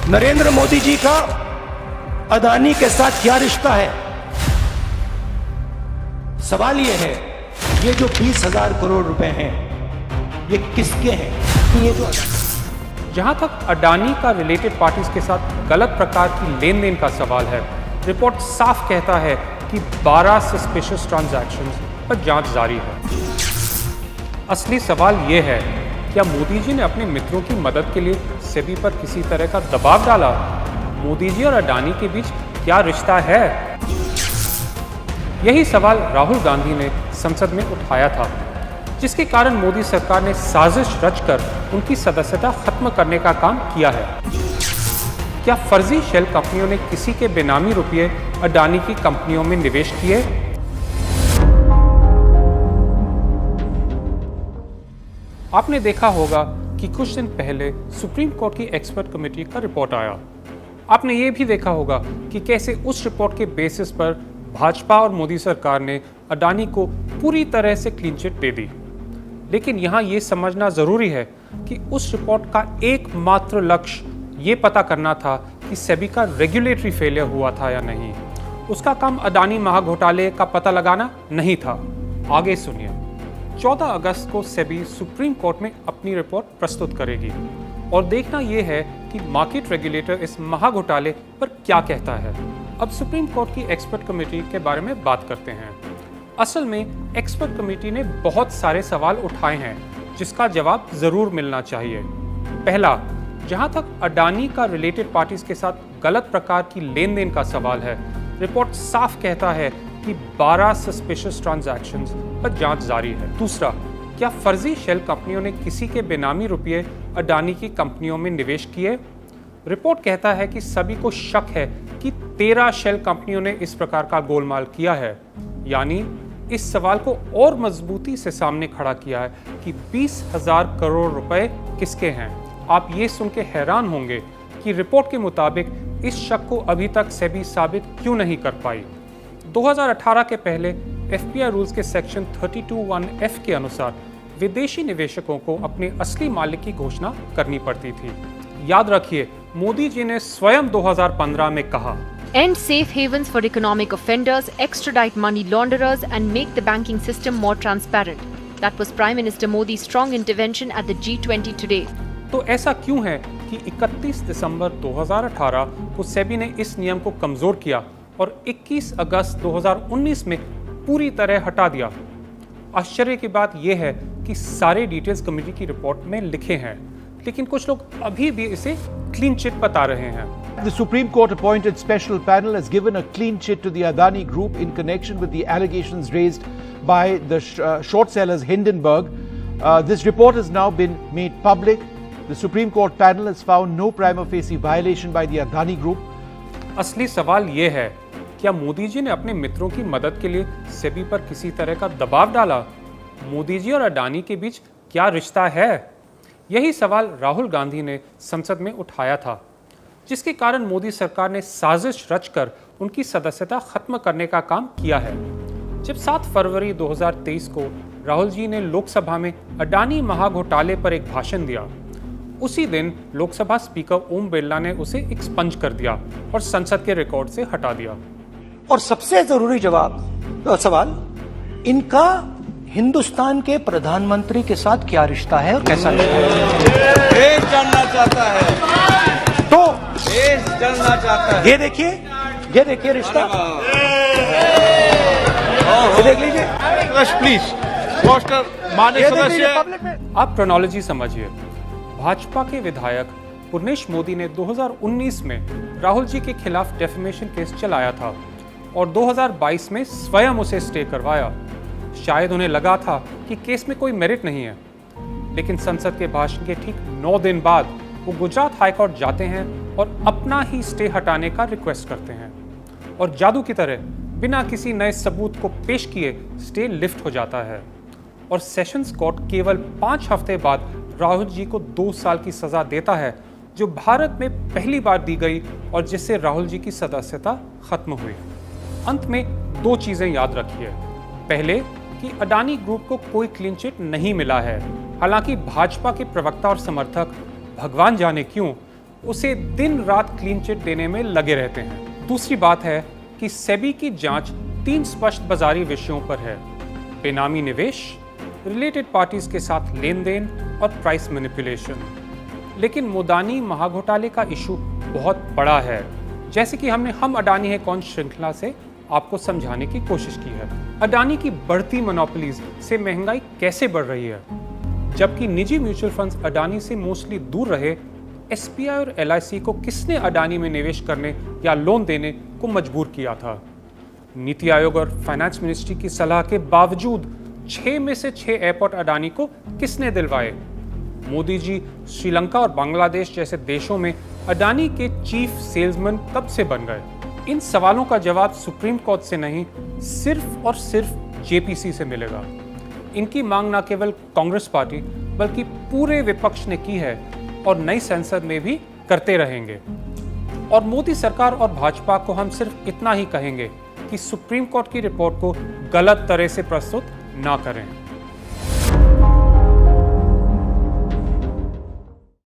नरेंद्र मोदी जी का अदानी के साथ क्या रिश्ता है? सवाल यह है, ये जो 20,000 करोड़ रुपए हैं, ये किसके हैं? ये जो जहां तक अडानी का रिलेटेड पार्टीज के साथ गलत प्रकार की लेन देन का सवाल है, रिपोर्ट साफ कहता है कि 12 सस्पिशियस ट्रांजैक्शंस पर जांच जारी है। असली सवाल यह है, क्या मोदी जी ने अपने मित्रों की मदद के लिए सेबी पर किसी तरह का दबाव डाला? मोदी जी और अडानी के बीच क्या रिश्ता है? यही सवाल राहुल गांधी ने संसद में उठाया था, जिसके कारण मोदी सरकार ने साजिश रचकर उनकी सदस्यता खत्म करने का काम किया है। क्या फर्जी शेल कंपनियों ने किसी के बेनामी रुपये अडानी की कंपनियों में निवेश किए? आपने देखा होगा कि कुछ दिन पहले सुप्रीम कोर्ट की एक्सपर्ट कमेटी का रिपोर्ट आया। आपने ये भी देखा होगा कि कैसे उस रिपोर्ट के बेसिस पर भाजपा और मोदी सरकार ने अडानी को पूरी तरह से क्लीन चिट दे दी। लेकिन यहाँ ये समझना जरूरी है कि उस रिपोर्ट का एकमात्र लक्ष्य ये पता करना था कि सेबी का रेगुलेटरी फेलियर हुआ था या नहीं। उसका काम अडानी महाघोटाले का पता लगाना नहीं था। आगे सुनिए। 14 अगस्त को सेबी सुप्रीम कोर्ट में अपनी रिपोर्ट प्रस्तुत करेगी और देखना यह है कि मार्केट रेगुलेटर इस महाघोटाले पर क्या कहता है। अब सुप्रीम कोर्ट की एक्सपर्ट कमेटी के बारे में बात करते हैं। असल में एक्सपर्ट कमेटी ने बहुत सारे सवाल उठाए हैं जिसका जवाब जरूर मिलना चाहिए। पहला, जहां तक अडानी का रिलेटेड पार्टीज के साथ गलत प्रकार की लेन देन का सवाल है, रिपोर्ट साफ कहता है कि 12 सस्पिशियस ट्रांजैक्शंस पर जांच जारी है। दूसरा, क्या फर्जी शेल कंपनियों ने किसी के बेनामी रुपये अडानी की कंपनियों में निवेश किए? रिपोर्ट कहता है कि सभी को शक है कि 13 शेल कंपनियों ने इस प्रकार का गोलमाल किया है। यानी इस सवाल को और मजबूती से सामने खड़ा किया है कि 20,000 करोड़ रुपए किसके हैं। आप ये सुन के हैरान होंगे कि रिपोर्ट के मुताबिक इस शक को अभी तक सेबी साबित क्यों नहीं कर पाई। 2018 के पहले एफपीआई रूल्स के सेक्शन 32(1)(f) के अनुसार विदेशी निवेशकों को अपने असली मालिक की घोषणा करनी पड़ती थी। याद रखिए, मोदी जी ने स्वयं 2015 में कहा, End safe havens for economic offenders, extradite money launderers and make the banking system more transparent. That was Prime Minister Modi's strong intervention at the G20 today. तो ऐसा क्यों है कि 31 दिसंबर 2018 को सेबी ने इस नियम को कमजोर किया और 21 अगस्त 2019 में पूरी तरह हटा दिया? आश्चर्य की बात यह है कि सारे डिटेल्स कमेटी की रिपोर्ट में लिखे हैं, लेकिन कुछ लोग अभी भी इसे क्लीन चिट बता रहे हैं। The Supreme Court appointed special panel has given a clean chit to the Adani Group in connection with the allegations raised by the short sellers Hindenburg. This report has now been made public. The Supreme Court panel has found no prima facie violation by the Adani Group. असली सवाल ये है, क्या मोदी जी ने अपने मित्रों की मदद के लिए सेबी पर किसी तरह का दबाव डाला? मोदी जी और अडानी के बीच क्या रिश्ता है? यही सवाल राहुल गांधी ने संसद में उठाया था, जिसके कारण मोदी सरकार ने साजिश रचकर उनकी सदस्यता खत्म करने का काम किया है। जब 7 फरवरी 2023 को राहुल जी ने लोकसभा में अडानी महाघोटाले पर एक भाषण दिया, उसी दिन लोकसभा स्पीकर ओम बिरला ने उसे एक्सपंज कर दिया और संसद के रिकॉर्ड से हटा दिया। और सबसे जरूरी सवाल, इनका हिंदुस्तान के प्रधानमंत्री के साथ क्या रिश्ता है और कैसा रिश्ता है? देश जानना चाहता है, तो देश जानना चाहता है। ये देखिए रिश्ता, ये देख लीजिए प्लीज पोस्टर माननीय सदस्य। आप क्रोनोलॉजी समझिए। भाजपा के विधायक पुर्णेश मोदी ने 2019 में राहुल जी के खिलाफ डेफेमेशन केस चलाया था और 2022 में स्वयं उसे स्टे करवाया। शायद उन्हें लगा था कि केस में कोई मेरिट नहीं है, लेकिन संसद के भाषण के ठीक 9 दिन बाद वो गुजरात हाईकोर्ट जाते हैं और अपना ही स्टे हटाने का रिक्वेस्ट करते हैं और जादू की तरह बिना किसी नए सबूत को पेश किए स्टे लिफ्ट हो जाता है और सेशंस कोर्ट केवल 5 हफ्ते बाद राहुल जी को 2 साल की सजा देता है, जो भारत में पहली बार दी गई और जिससे राहुल जी की सदस्यता खत्म हुई। अंत में 2 चीजें याद रखिए। पहले कि अडानी ग्रुप को कोई क्लीन चिट नहीं मिला है, हालांकि भाजपा के प्रवक्ता और समर्थक भगवान जाने क्यों उसे दिन रात क्लीन चिट देने में लगे रहते हैं। दूसरी बात है कि सेबी की जांच 3 स्पष्ट बाजारी विषयों पर है: बेनामी निवेश, रिलेटेड पार्टीज के साथ लेन देन और प्राइस मैनिपुलेशन। लेकिन मोदानी महाघोटाले का इशू बहुत बड़ा है, जैसे कि हमने हम अडानी है कौन श्रृंखला से आपको समझाने की कोशिश की है। अडानी की बढ़ती मोनोपोलीज से महंगाई कैसे बढ़ रही है, जबकि निजी म्यूचुअल फंड्स अडानी से मोस्टली दूर रहे। एसबीआई और एलआईसी को किसने अडानी में निवेश करने या लोन देने को मजबूर किया था? नीति आयोग और फाइनेंस मिनिस्ट्री की सलाह के बावजूद 6 में से 6 एयरपोर्ट अडानी को किसने दिलवाए? मोदी जी श्रीलंका और बांग्लादेश जैसे देशों में अडानी के चीफ सेल्समैन कब से बन गए? इन सवालों का जवाब सुप्रीम कोर्ट से नहीं, सिर्फ और सिर्फ जेपीसी से मिलेगा। इनकी मांग न केवल कांग्रेस पार्टी बल्कि पूरे विपक्ष ने की है और नई संसद में भी करते रहेंगे। और मोदी सरकार और भाजपा को हम सिर्फ इतना ही कहेंगे कि सुप्रीम कोर्ट की रिपोर्ट को गलत तरह से प्रस्तुत ना करें।